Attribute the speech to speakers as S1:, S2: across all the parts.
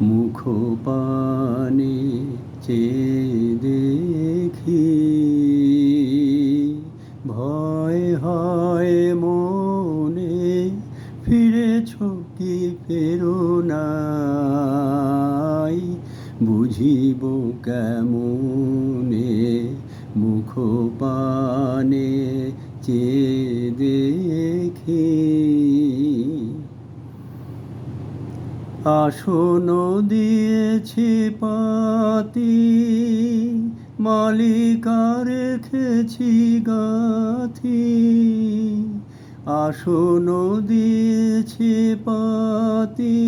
S1: মুখ পানে চেয়ে দেখি, ভয় হয় মনে, ফিরেছ কি ফেরো নাই, বুঝিব কেমনে, মুখ পানে চেয়ে দেখি। আসন দিয়েছি পাতি, মালিকা রেখেছি গাথি। আসন দিয়েছি পাতি,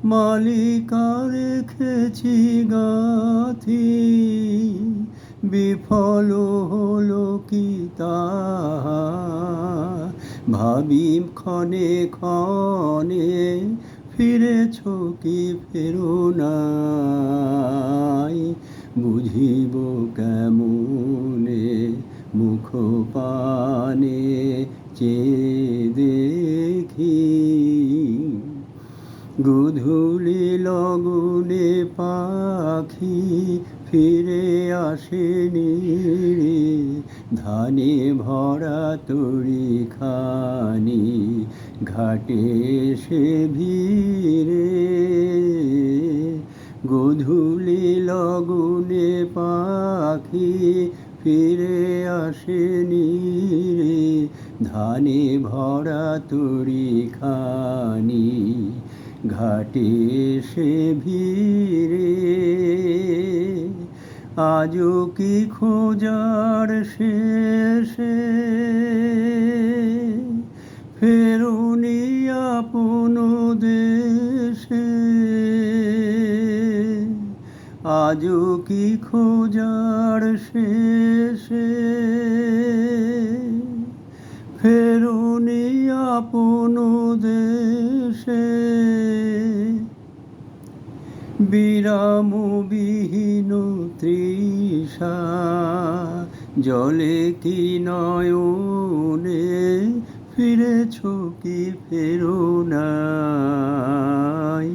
S1: মালিকা রেখেছি গাথি। বিফল হলো কি তা ভাবি ক্ষণে ক্ষণে, ফিরেছ কি ফেরো নাই, বুঝিব কেমনে, মুখ পানে চেয়ে দেখি। গোধূলি লগনে পাখি ফিরে আসেনি রে, ধানে ভরা তরি খানি ঘাটে সে ভিড়ে। গোধূলি লগনে পাখি ফিরে আসেনি রে, ধানে ভরা তরি খানি ঘাটে সে ভিড়ে। আজও কি খোঁজার শেষে, ফেরোনি আপন দেশে। আজও কি খোঁজার শেষে, ফেরোনি আপন দেশে। বিরামবিহীন তৃষা জলে কি নয়নে, ফিরেছ কি ফেরো নাই,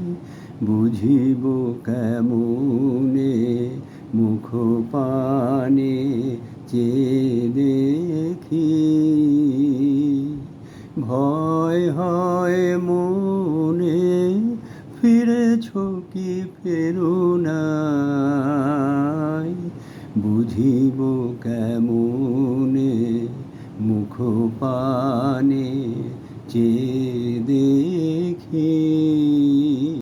S1: বুঝিব কেমনে, মুখ পানে চেয়ে